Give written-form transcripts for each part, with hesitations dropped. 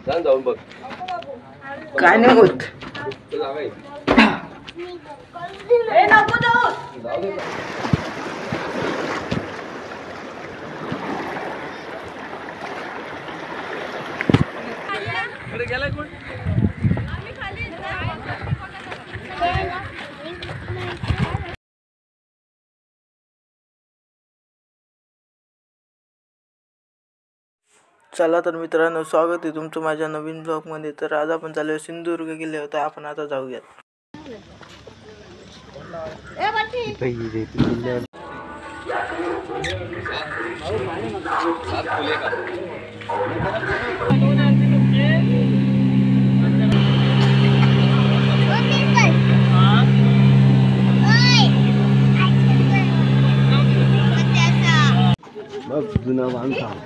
जाऊन बघ काय नाही होत. गेलाय कोण? चला तर मित्रांनो, स्वागत आहे तुमचं माझ्या नवीन ब्लॉग मध्ये. तर आज आपण चालू सिंधुदुर्ग गेले होते. आपण आता जाऊयात. जुना बांधकाम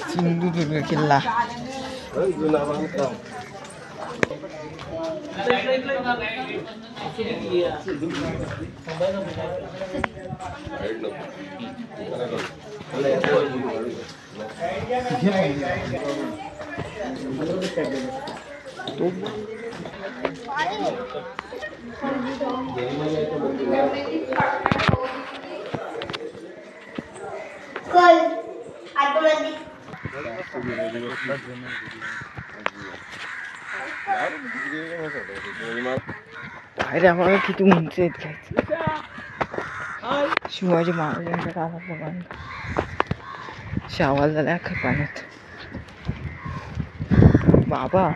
सिंधुदुर्ग किल्ला. जुना बांधकाम अरे आम्हाला किती उंच आहेत काय. शिवाजी महाराजांच्या काळातलं बांध शावाल झाल्या अख्खा पाण्यात. बाबा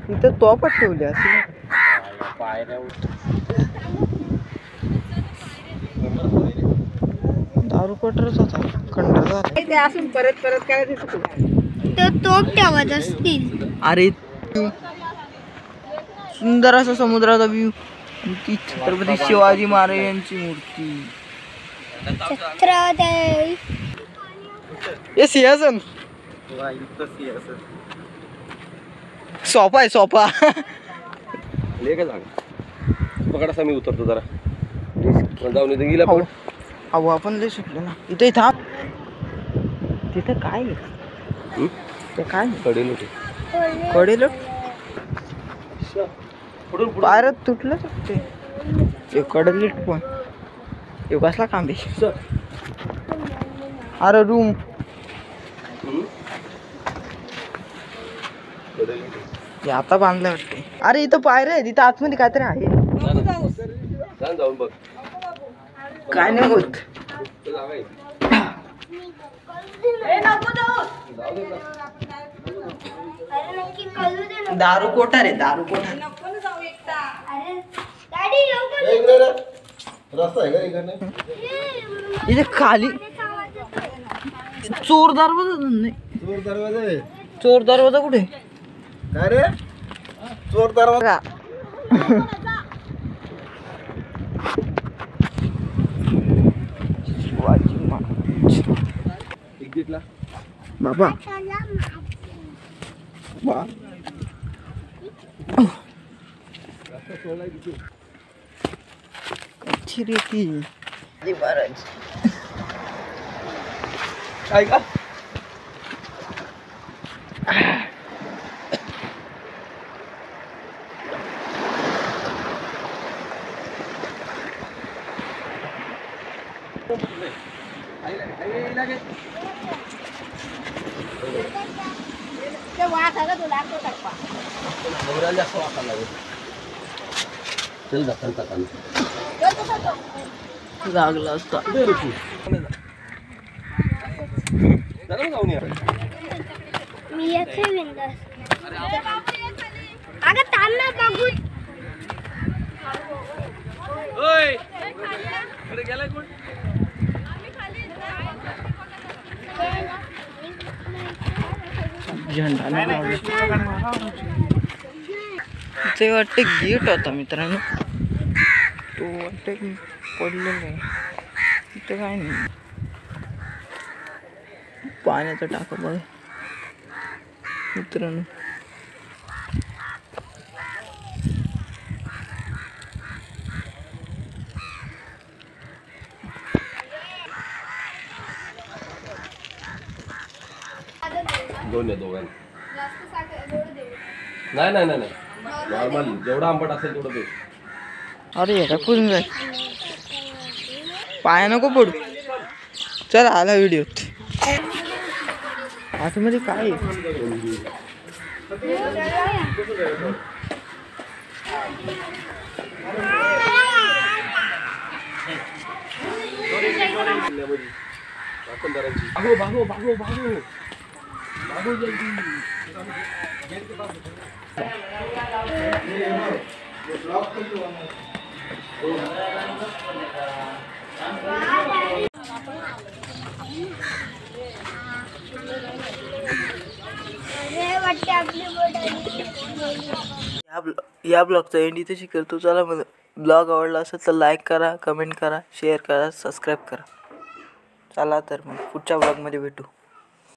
इथं तोपच ठेवली असेल. दारू पटरच होता खंडर ते असून परत परत काय दिसतो तो तोप ठेवत असतील. अरे सुंदर असा समुद्राचा व्ह्यू. ती छत्रपती शिवाजी महाराजांची मूर्ती. हे सिंहासन सोपा आहे सोपा. ले का जागा पकडासा मी उतरतो जरा जाऊन इथे गेला. अहो आपण लय सुटलो ना. इथे थांब. तिथं काय आहे? ते काय कडेल होते कडेल पायरत तुटलं ते कडेल पण हे कसला काम आहे. अरे रूम हे आता बांधलं वाटते. अरे इथं पायऱ्या आहे. तिथं आतमध्ये काहीतरी आहे. जाऊन बघ काय नाही होत. दारू कोठा रे दारू कोठा. इथे खाली चोर दरवाजा नाही. चोर दरवाजा आहे. चोर दरवाजा कुठे? काय रे चोर दरवाजा? शिवाजी महाराज एक्झिटला बाबा कच्ची रेती महाराज काय का लागला असता. मी येते विंदास. अगं थांब ना बघू. ओय इकडे गेलाय कोण? झेंडा नाही ते वाटते गेट होता मित्रांनो. तो वाटते पडलेला आहे. इथं काय नाही. पाण्याचा टाका बघ मित्रांनो. दोन आहे दोघांना. नाही नाही नाही नाही नॉर्मल जेवढा आंबट असेल तेवढं बेस्ट. अरे हे काय पुरून जाय पाया नको पडू. चल आला व्हिडिओ. आतमध्ये काय आहे? भागो भागो भागो भागो भागो जल्दी. अरे वाटते आपली बोट आली. या ब्लॉगचा एंड इथे करतो. चला मग ब्लॉग आवडला असेल तर लाईक करा, कमेंट करा, शेअर करा, सबस्क्राईब करा. चला तर मग पुढच्या ब्लॉगमध्ये भेटू.